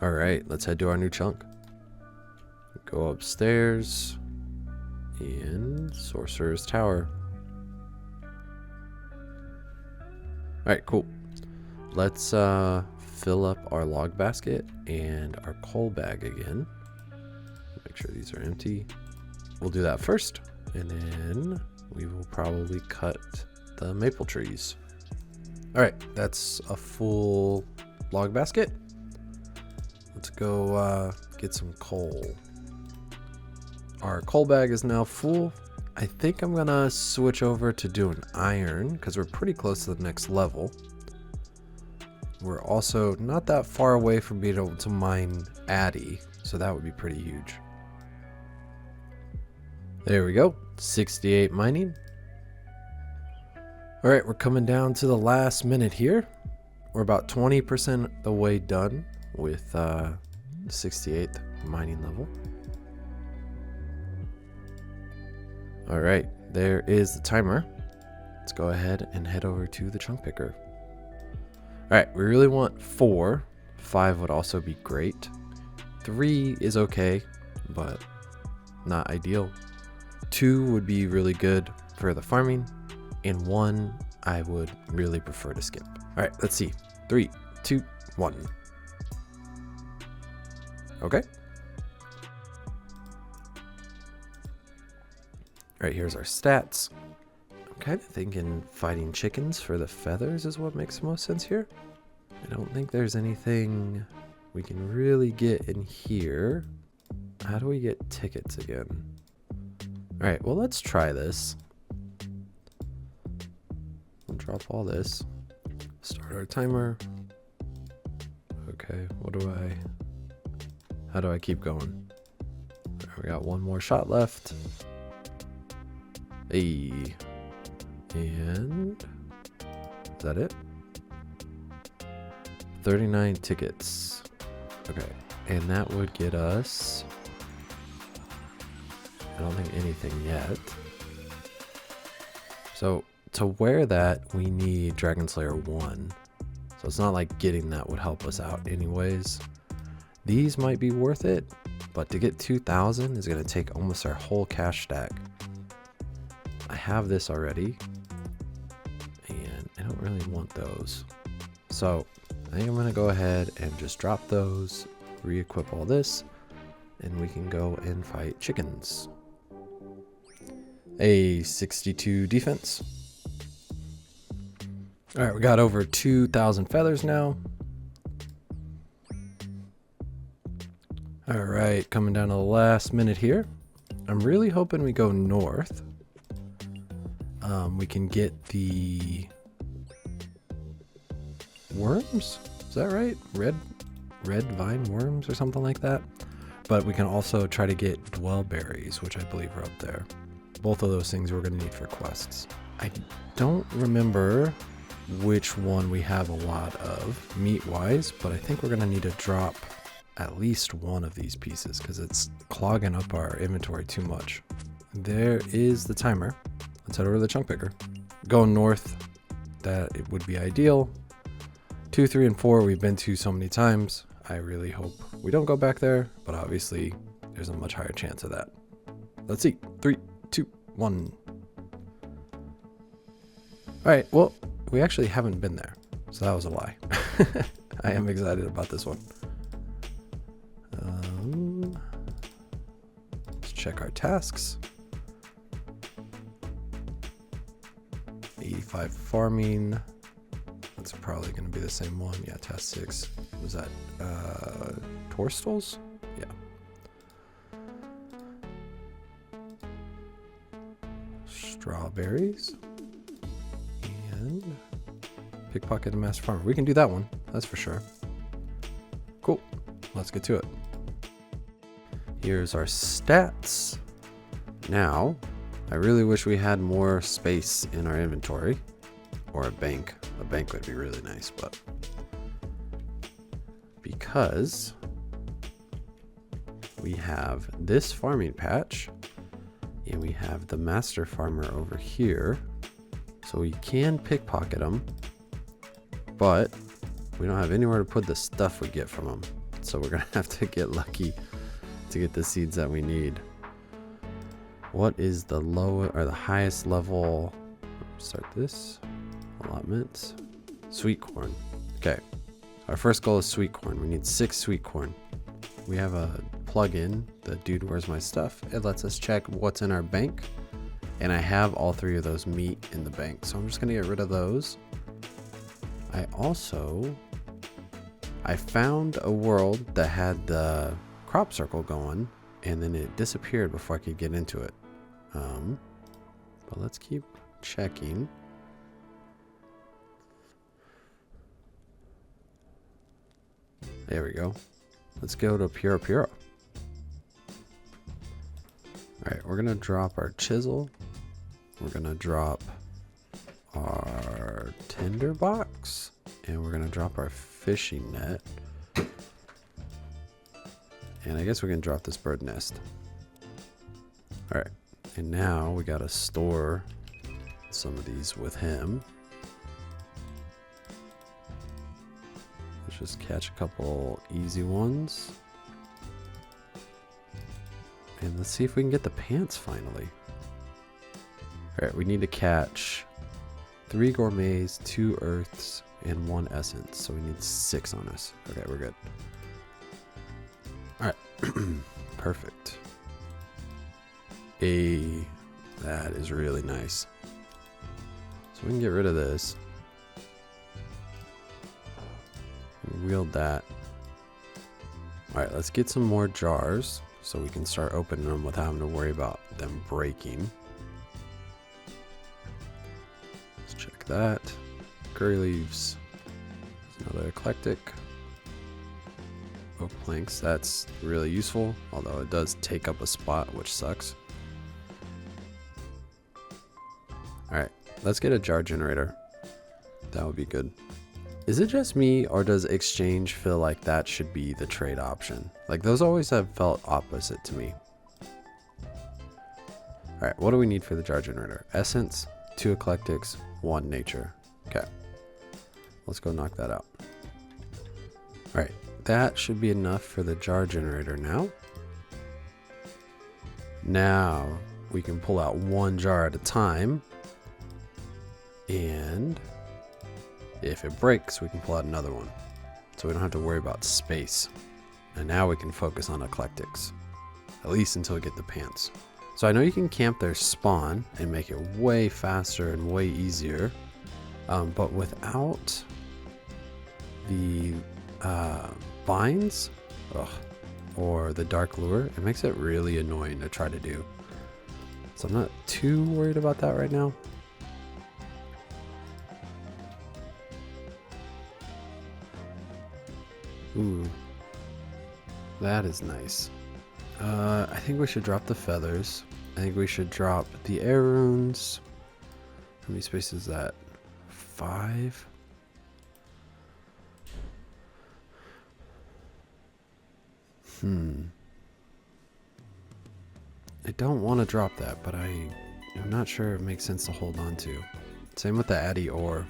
All right, let's head to our new chunk. Go upstairs and Sorcerer's Tower. All right, cool. Let's fill up our log basket and our coal bag again. Make sure these are empty. We'll do that first, and then we will probably cut the maple trees. All right, that's a full log basket. Let's go get some coal. Our coal bag is now full. I think I'm gonna switch over to doing iron because we're pretty close to the next level. We're also not that far away from being able to mine Addy, so that would be pretty huge. There we go, 68 mining. All right, we're coming down to the last minute here. We're about 20% the way done with the 68th mining level. All right, there is the timer. Let's go ahead and head over to the chunk picker. All right, we really want 4. 5 would also be great. 3 is okay, but not ideal. 2 would be really good for the farming, and 1 I would really prefer to skip. All right, let's see. 3, 2, 1. Okay. All right, here's our stats. I'm kind of thinking fighting chickens for the feathers is what makes the most sense here. I don't think there's anything we can really get in here. How do we get tickets again? All right, well, let's try this. We'll drop all this. Start our timer. Okay, how do I keep going? We got one more shot left. Hey, and is that it? 39 tickets. Okay, and that would get us, I don't think anything yet. So to wear that, we need Dragon Slayer 1. So it's not like getting that would help us out anyways. These might be worth it, but to get 2,000 is going to take almost our whole cash stack. I have this already, and I don't really want those. So I think I'm going to go ahead and just drop those, re-equip all this, and we can go and fight chickens. A 62 defense. All right, we got over 2,000 feathers now. All right, coming down to the last minute here. I'm really hoping we go north. We can get the worms. Is that right? Red vine worms or something like that. But we can also try to get dwell berries, which I believe are up there. Both of those things we're going to need for quests. I don't remember which one we have a lot of meat-wise, but I think we're going to need to drop at least one of these pieces because it's clogging up our inventory too much. There is the timer. Let's head over to the chunk picker. Going north, that it would be ideal. 2, 3, and 4 we've been to so many times. I really hope we don't go back there, but obviously there's a much higher chance of that. Let's see. 3, 2, 1. All right, well, we actually haven't been there, so that was a lie. I am excited about this one. Let's check our tasks. 85 farming. That's probably going to be the same one. Yeah, task 6. Was that Torstals? Yeah. Strawberries. And pickpocket and master farmer. We can do that one. That's for sure. Cool. Let's get to it. Here's our stats. Now, I really wish we had more space in our inventory. Or a bank. A bank would be really nice, but because we have this farming patch and we have the master farmer over here, so we can pickpocket them, but we don't have anywhere to put the stuff we get from them. so we're gonna have to get lucky to get the seeds that we need. What is the lower or the highest level? Start this. Allotments. Sweet corn. Okay. Our first goal is sweet corn. We need 6 sweet corn. We have a plugin, the Dude Where's My Stuff. It lets us check what's in our bank. And I have all 3 of those meat in the bank. So I'm just gonna get rid of those. I found a world that had the crop circle going, and then it disappeared before I could get into it. But let's keep checking. There we go. Let's go to Puro-Puro. Alright, we're gonna drop our chisel. We're gonna drop our tinder box. And we're gonna drop our fishing net. And I guess we can drop this bird nest. Alright, and now we gotta store some of these with him. Let's just catch a couple easy ones. And let's see if we can get the pants finally. Alright, we need to catch 3 gourmets, 2 earths, and 1 essence. So we need 6 on us. Okay, we're good. Alright. Perfect. That is really nice. So we can get rid of this. Wield that. Alright, let's get some more jars so we can start opening them without having to worry about them breaking. Let's check that. Curry leaves. There's another eclectic. Oak planks, that's really useful, although it does take up a spot, which sucks. Alright, let's get a jar generator. That would be good. Is it just me, or does exchange feel like that should be the trade option? Like, those always have felt opposite to me. Alright, what do we need for the jar generator? Essence, 2 eclectics, 1 nature. Okay. Let's go knock that out. Alright, that should be enough for the jar generator now. Now, we can pull out 1 jar at a time. And if it breaks, we can pull out another one. So we don't have to worry about space. And now we can focus on eclectics. At least until we get the pants. So I know you can camp their spawn and make it way faster and way easier. But without the vines or the dark lure, it makes it really annoying to try to do. So I'm not too worried about that right now. Ooh, that is nice. I think we should drop the feathers. I think we should drop the air runes. How many spaces is that? 5? I don't want to drop that, but I'm not sure it makes sense to hold on to. Same with the Addy ore.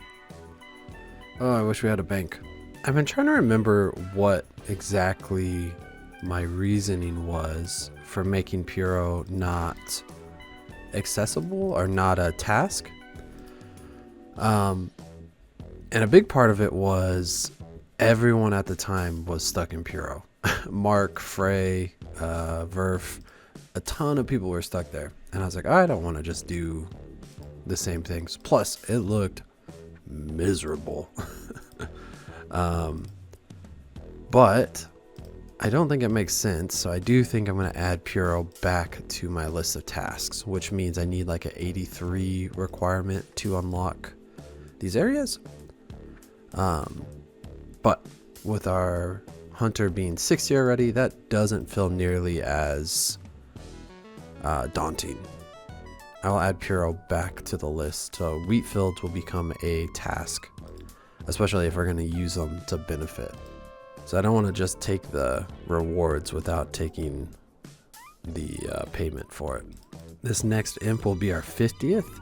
Oh, I wish we had a bank. I've been trying to remember what exactly my reasoning was for making Puro not accessible or not a task. And a big part of it was everyone at the time was stuck in Puro. Mark, Frey, Verf, a ton of people were stuck there. And I was like, I don't want to just do the same things. Plus, it looked miserable. But I don't think it makes sense, so I do think I'm going to add Puro back to my list of tasks, which means I need like an 83 requirement to unlock these areas. But with our hunter being 60 already, that doesn't feel nearly as daunting. I'll add Puro back to the list, so wheat fields will become a task, especially if we're going to use them to benefit. So I don't want to just take the rewards without taking the payment for it. This next imp will be our 50th,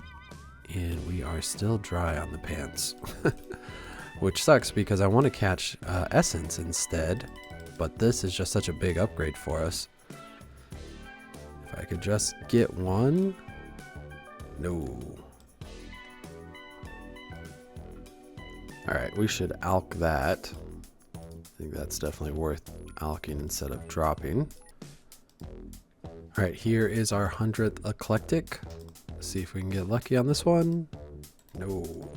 and we are still dry on the pants. Which sucks because I want to catch essence instead. but this is just such a big upgrade for us. If I could just get one. No. Alright, we should alk that. I think that's definitely worth alking instead of dropping. Alright, here is our 100th eclectic. Let's see if we can get lucky on this one. No.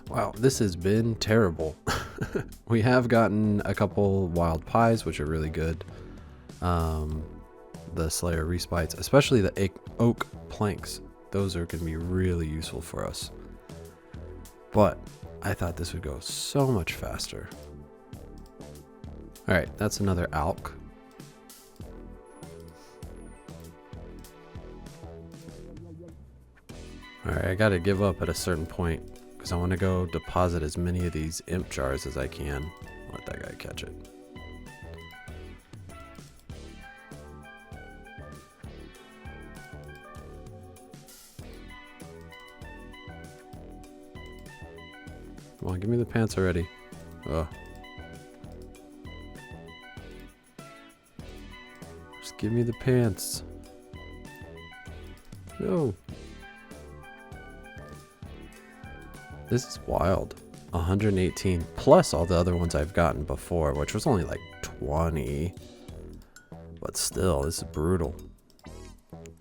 Wow, this has been terrible. We have gotten a couple wild pies, which are really good. The Slayer respites, especially the oak planks. Those are going to be really useful for us. But I thought this would go so much faster. Alright, that's another alk. Alright, I gotta give up at a certain point because I want to go deposit as many of these imp jars as I can. Let that guy catch it. Come on, give me the pants already. Ugh. Just give me the pants. No. This is wild. 118 plus all the other ones I've gotten before, which was only like 20. But still, this is brutal.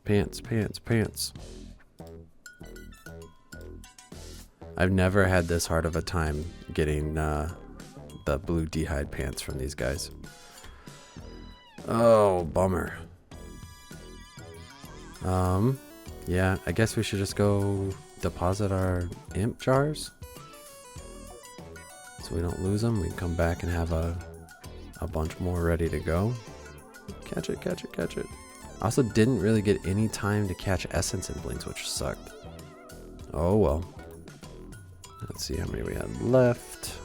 Pants, pants, pants. I've never had this hard of a time getting the blue d'hide pants from these guys. Oh, bummer. Yeah, I guess we should just go deposit our imp jars so we don't lose them. We can come back and have a bunch more ready to go. Catch it, catch it, catch it. I also didn't really get any time to catch essence implings, which sucked. Oh well. Let's see how many we had left.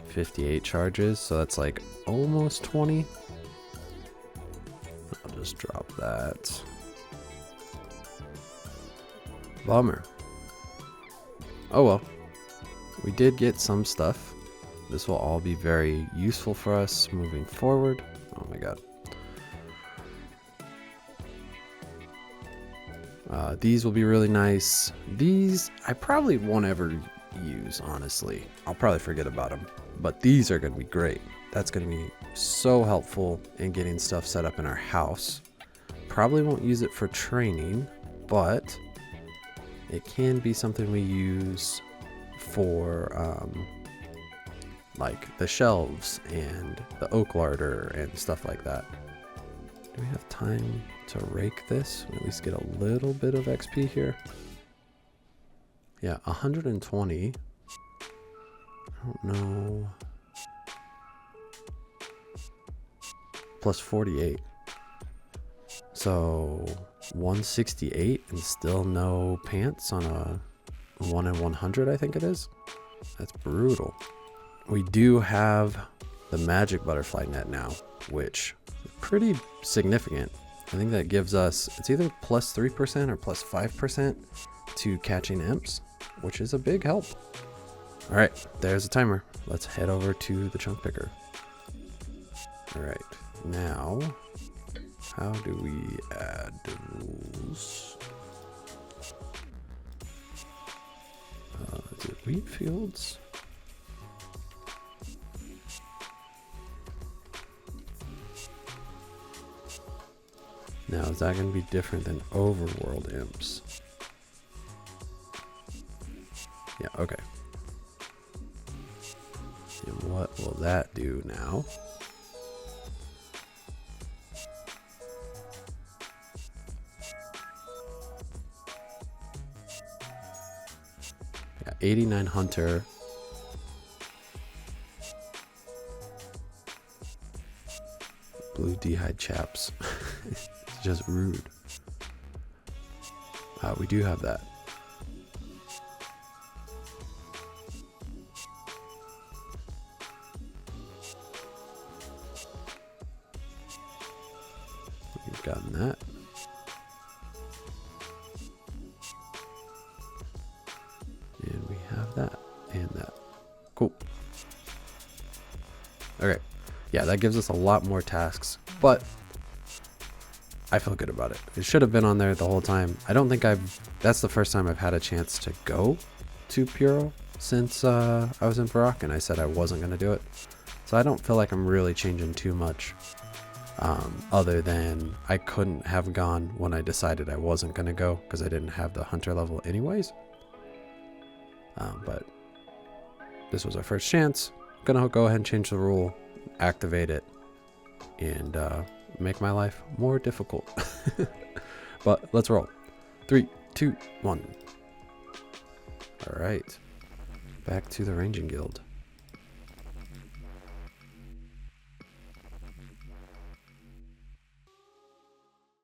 58 charges, so that's like almost 20. I'll just drop that. Bummer. Oh well. We did get some stuff. This will all be very useful for us moving forward. Oh my god. These will be really nice. These I probably won't ever use, honestly. I'll probably forget about them. But these are going to be great. That's going to be so helpful in getting stuff set up in our house. Probably won't use it for training, but it can be something we use for like the shelves and the oak larder and stuff like that. Do we have time to rake this? At least get a little bit of XP here. Yeah, 120. I don't know. Plus 48. So 168 and still no pants on a 1 in 100, I think it is. That's brutal. We do have the magic butterfly net now, which is pretty significant. I think that gives us, it's either plus 3% or plus 5% to catching imps, which is a big help. All right, there's a timer. Let's head over to the chunk picker. All right, now, how do we add rules? Is it wheat fields? Now, is that going to be different than overworld imps? Yeah, okay. And what will that do now? Yeah, 89 hunter. Blue d'hide chaps. It's just rude. We do have that. We've gotten that. And we have that and that. Cool. Okay. yeah, that gives us a lot more tasks, but I feel good about it. It should have been on there the whole time. I don't think that's the first time I've had a chance to go to Puro since I was in Varrock, and I said I wasn't going to do it. So I don't feel like I'm really changing too much, other than I couldn't have gone when I decided I wasn't going to go because I didn't have the hunter level anyways. But this was our first chance. Gonna go ahead and change the rule, activate it, and make my life more difficult. But let's roll. 3, 2, 1. All right, back to the ranging guild.